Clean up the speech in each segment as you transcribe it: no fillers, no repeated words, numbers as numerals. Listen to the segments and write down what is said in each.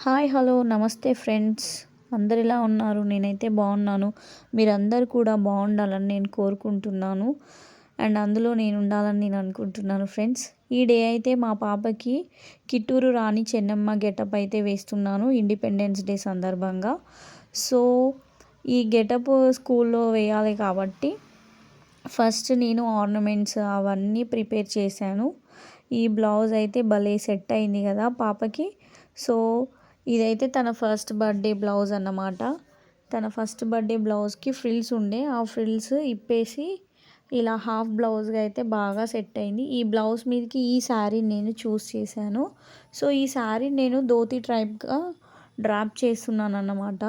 Hi hello నమస్తే friends. అందరు ఎలా ఉన్నారు? నేనైతే బాగున్నాను. మీరందరూ కూడా బాగుండాలని నేను కోరుకుంటున్నాను. అండ్ అందులో నేను ఉండాలని నేను అనుకుంటున్నాను ఫ్రెండ్స్. ఈ డే అయితే మా పాపకి కిట్టూరు రాణి చెన్నమ్మ గెటప్ అయితే వేస్తున్నాను ఇండిపెండెన్స్ డే సందర్భంగా. సో ఈ గెటప్ స్కూల్లో వేయాలి కాబట్టి ఫస్ట్ నేను ఆర్నమెంట్స్ అవన్నీ ప్రిపేర్ చేశాను. ఈ బ్లౌజ్ అయితే భలే సెట్ అయింది కదా పాపకి. సో ఇదైతే తన ఫస్ట్ బర్త్డే బ్లౌజ్ అన్నమాట. తన ఫస్ట్ బర్త్డే బ్లౌజ్కి ఫ్రిల్స్ ఉండే, ఆ ఫ్రిల్స్ ఇప్పేసి ఇలా హాఫ్ బ్లౌజ్గా అయితే బాగా సెట్ అయింది. ఈ బ్లౌజ్ మీదకి ఈ శారీ నేను చూస్ చేశాను. సో ఈ శారీ నేను ధోతి టైప్గా డ్రాప్ చేస్తున్నాను అన్నమాట.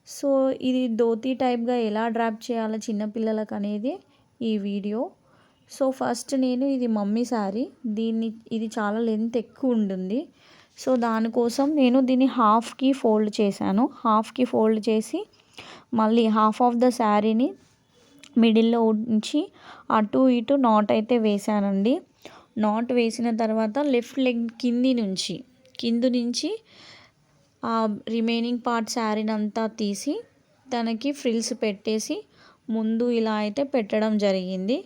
సో ఇది ధోతి టైప్గా ఎలా డ్రాప్ చేయాలో చిన్నపిల్లలకు అనేది ఈ వీడియో. సో ఫస్ట్ నేను ఇది మమ్మీ శారీ, ఇది చాలా లెంత్ ఎక్కువ ఉంటుంది. సో దానికోసం నేను దీన్ని హాఫ్కి ఫోల్డ్ చేశాను. హాఫ్కి ఫోల్డ్ చేసి మళ్ళీ హాఫ్ ఆఫ్ ద శారీని మిడిల్లో ఉంచి అటు ఇటు నాట్ అయితే వేసానండి. నాట్ వేసిన తర్వాత లెఫ్ట్ లెగ్ కింది నుంచి ఆ రిమైనింగ్ పార్ట్ శారీని అంతా తీసి తనకి ఫ్రిల్స్ పెట్టేసి ముందు ఇలా అయితే పెట్టడం జరిగింది.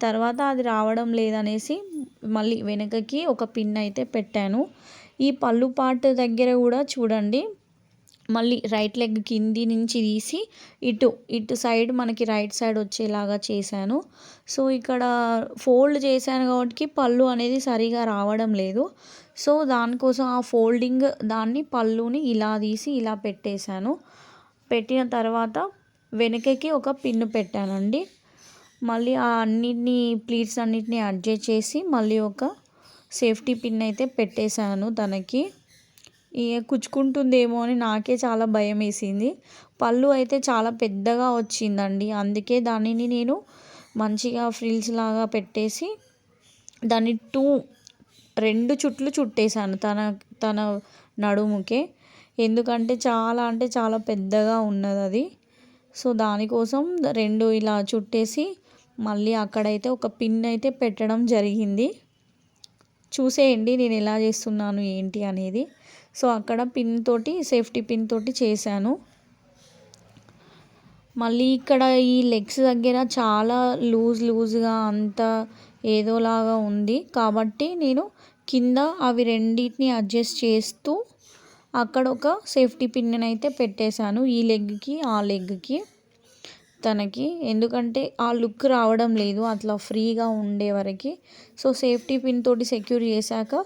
తర్వాత అది రావడం లేదనేసి మళ్ళీ వెనకకి ఒక పిన్ అయితే పెట్టాను. ఈ పళ్ళు పార్ట్ దగ్గర కూడా చూడండి, మళ్ళీ రైట్ లెగ్ కింది నుంచి తీసి ఇటు సైడ్ మనకి రైట్ సైడ్ వచ్చేలాగా చేశాను. సో ఇక్కడ ఫోల్డ్ చేశాను కాబట్టి పళ్ళు అనేది సరిగా రావడం లేదు. సో దానికోసం ఆ ఫోల్డింగ్ దాన్ని పళ్ళుని ఇలా తీసి ఇలా పెట్టేశాను. పెట్టిన తర్వాత వెనకకి ఒక పిన్ను పెట్టానండి. మళ్ళీ ఆ ప్లీట్స్ అన్నిటిని అడ్జస్ట్ చేసి మళ్ళీ ఒక సేఫ్టీ పిన్ అయితే పెట్టేశాను తనకి. కుచ్చుకుంటుందేమో అని నాకే చాలా భయం వేసింది. పళ్ళు అయితే చాలా పెద్దగా వచ్చిందండి. అందుకే దానిని నేను మంచిగా ఫ్రిల్స్ లాగా పెట్టేసి దాన్ని 2 చుట్లు చుట్టేశాను తన నడుముకే. ఎందుకంటే చాలా పెద్దగా ఉన్నది అది. సో దానికోసం 2 ఇలా చుట్టేసి మళ్ళీ అక్కడైతే ఒక పిన్ అయితే పెట్టడం జరిగింది. చూసేయండి నేను ఎలా చేస్తున్నాను ఏంటి అనేది. సో అక్కడ సేఫ్టీ పిన్ తోటి చేశాను. మళ్ళీ ఇక్కడ ఈ లెగ్స్ దగ్గర చాలా లూజ్గా అంతా ఏదోలాగా ఉంది కాబట్టి నేను కింద అవి రెండింటిని అడ్జస్ట్ చేస్తూ అక్కడ ఒక సేఫ్టీ పిన్ అయితే పెట్టేశాను ఈ లెగ్కి ఆ లెగ్కి తనకి. ఎందుకంటే ఆ లుక్ రావడం లేదు అట్లా ఫ్రీగా ఉండే వరకు. సో సేఫ్టీ పిన్ తోటి సెక్యూర్ చేశాక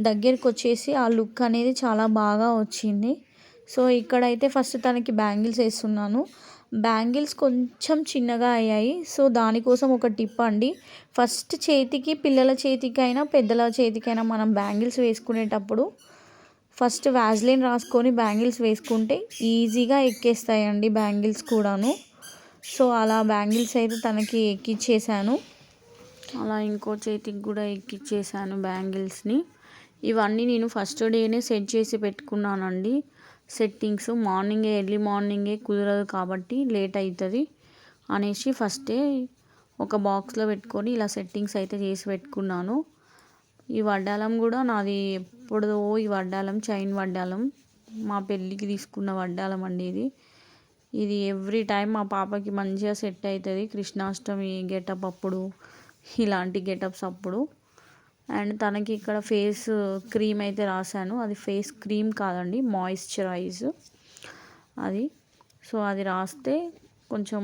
దగ్గరికి వచ్చేసి ఆ లుక్ అనేది చాలా బాగా వచ్చింది. సో ఇక్కడైతే ఫస్ట్ తనకి బ్యాంగిల్స్ వేస్తున్నాను. బ్యాంగిల్స్ కొంచెం చిన్నగా అయ్యాయి. సో దానికోసం ఒక టిప్ అండి. ఫస్ట్ పిల్లల చేతికైనా పెద్దల చేతికైనా మనం బ్యాంగిల్స్ వేసుకునేటప్పుడు ఫస్ట్ వ్యాజ్లైన్ రాసుకొని బ్యాంగిల్స్ వేసుకుంటే ఈజీగా ఎక్కేస్తాయండి బ్యాంగిల్స్ కూడాను. సో అలా బ్యాంగిల్స్ అయితే తనకి ఎక్కిచ్చేసాను. అలా ఇంకో చేతికి కూడా ఎక్కిచ్చేసాను బ్యాంగిల్స్ని. ఇవన్నీ నేను ఫస్ట్ డేనే సెట్ చేసి పెట్టుకున్నానండి. సెట్టింగ్స్ ఎర్లీ మార్నింగే కుదరదు కాబట్టి లేట్ అవుతుంది అనేసి ఫస్టే ఒక బాక్స్లో పెట్టుకొని ఇలా సెట్టింగ్స్ అయితే చేసి పెట్టుకున్నాను. ఈ వడ్డాలం కూడా నాది ఎప్పుడో ఈ వడ్డాలం చైన్ వడ్డాలం మా పెళ్ళికి తీసుకున్న వడ్డాలం అండి ఇది ఎవ్రీ టైం మా పాపకి మంచిగా సెట్ అవుతుంది కృష్ణాష్టమి గెటప్ అప్పుడు, ఇలాంటి గెటప్స్ అప్పుడు. అండ్ తనకి ఇక్కడ ఫేస్ క్రీమ్ అయితే రాశాను. అది ఫేస్ క్రీమ్ కాదండి, మాయిశ్చరైజ్ అది. సో అది రాస్తే కొంచెం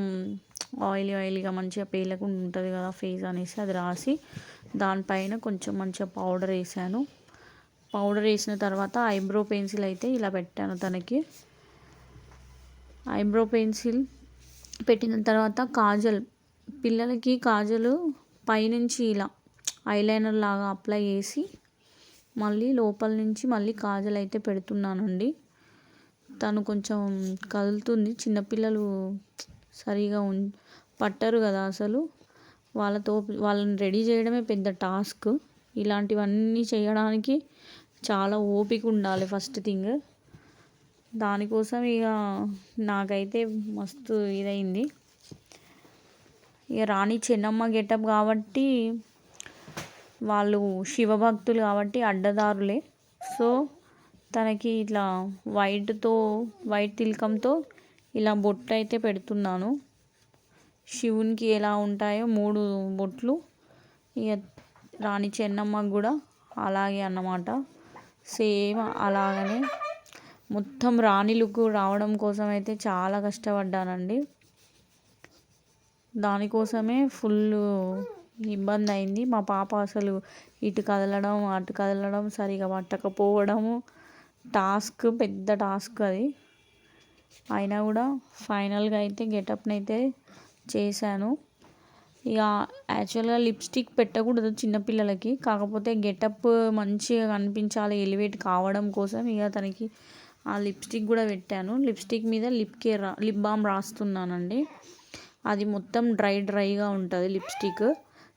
ఆయిలీగా మంచిగా పేలకుండా ఉంటుంది కదా ఫేస్ అనేసి అది రాసి దానిపైన కొంచెం మంచిగా పౌడర్ వేసాను. పౌడర్ వేసిన తర్వాత ఐబ్రో పెన్సిల్ అయితే ఇలా పెట్టాను తనకి. ఐబ్రో పెన్సిల్ పెట్టిన తర్వాత పిల్లలకి కాజల్ పైనుంచి ఇలా ఐలైనర్ లాగా అప్లై చేసి మళ్ళీ లోపల నుంచి మళ్ళీ కాజల్ అయితే పెడుతున్నానండి. తను కొంచెం కదులుతుంది, చిన్నపిల్లలు సరిగా పట్టరు కదా అసలు. వాళ్ళని రెడీ చేయడమే పెద్ద టాస్క్. ఇలాంటివన్నీ చేయడానికి చాలా ఓపిక ఉండాలి ఫస్ట్ థింగ్. దానికోసం ఇక నాకైతే మస్తు ఇదైంది. ఇక రాణి చెన్నమ్మ గెటప్ కాబట్టి వాళ్ళు శివభక్తులు కాబట్టి అడ్డదారులే. సో తనకి ఇట్లా వైట్ తిలకంతో ఇలా బొట్లు అయితే పెడుతున్నాను. శివునికి ఎలా ఉంటాయో 3 బొట్లు, ఇక రాణి చెన్నమ్మకు కూడా అలాగే అన్నమాట. సేమ్ అలాగనే మొత్తం రాణి లుక్ రావడం కోసం అయితే చాలా కష్టపడ్డానండి. దానికోసమే ఫుల్ ఇబ్బంది అయింది. మా పాప అసలు ఇటు కదలడం అటు కదలడం సరిగా పట్టకపోవడము పెద్ద టాస్క్ అది. అయినా కూడా ఫైనల్గా అయితే గెటప్ని అయితే చేశాను. ఇక యాక్చువల్గా లిప్స్టిక్ పెట్టకూడదు చిన్నపిల్లలకి, కాకపోతే గెటప్ మంచిగా కనిపించాలి ఎలివేట్ కావడం కోసం ఇక తనకి ఆ లిప్స్టిక్ కూడా పెట్టాను. లిప్స్టిక్ మీద లిప్ బామ్ రాస్తున్నానండి. అది మొత్తం డ్రైగా ఉంటుంది లిప్స్టిక్.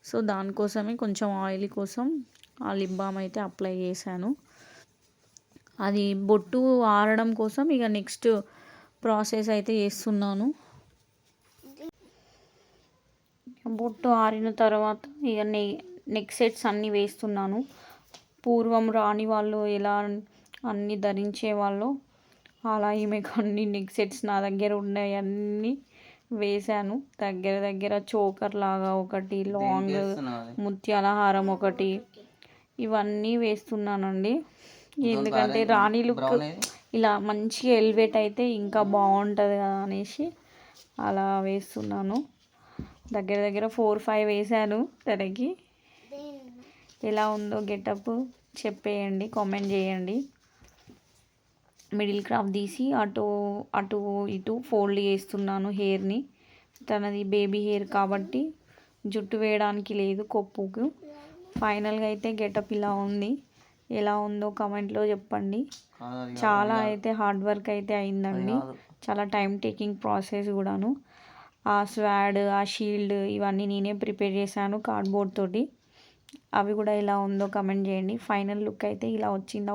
సో దానికోసమే కొంచెం ఆయిల్ కోసం ఆ లిప్ బామ్ అయితే అప్లై చేశాను. అది బొట్టు ఆరడం కోసం ఇక నెక్స్ట్ ప్రాసెస్ అయితే చేస్తున్నాను. బొట్టు ఆరిన తర్వాత ఇక నెక్ సెట్స్ అన్నీ వేస్తున్నాను. పూర్వం రాని వాళ్ళు ఎలా అన్నీ ధరించేవాళ్ళు అలా ఈమెకు అన్ని నెక్ సెట్స్ నా దగ్గర ఉన్నాయి అన్నీ వేశాను. దగ్గర చోకర్ లాగా ఒకటి, లాంగ్ ముత్యాల హారం ఒకటి, ఇవన్నీ వేస్తున్నానండి. ఎందుకంటే రాణి లుక్ ఇలా మంచిగా ఎలివేట్ అయితే ఇంకా బాగుంటుంది కదా అనేసి అలా వేస్తున్నాను. దగ్గర 4-5 వేసాను. తనకి ఎలా ఉందో గెటప్ చెప్పేయండి, కామెంట్ చేయండి. మిడిల్ క్రాఫ్ తీసి అటు ఇటు ఫోల్డ్ చేస్తున్నాను హెయిర్ని. తనది బేబీ హెయిర్ కాబట్టి జుట్టు వేయడానికి లేదు కొప్పుకు. ఫైనల్గా అయితే గెటప్ ఇలా ఉంది. ఎలా ఉందో కామెంట్లో చెప్పండి. చాలా అయితే హార్డ్ వర్క్ అయితే అయిందండి. చాలా టైం టేకింగ్ ప్రాసెస్ కూడాను. ఆ స్వాడ్, ఆ షీల్డ్ ఇవన్నీ నేనే ప్రిపేర్ చేశాను కార్డ్బోర్డ్ తోటి. అవి కూడా ఎలా ఉందో కామెంట్ చేయండి. ఫైనల్ లుక్ అయితే ఇలా వచ్చింది.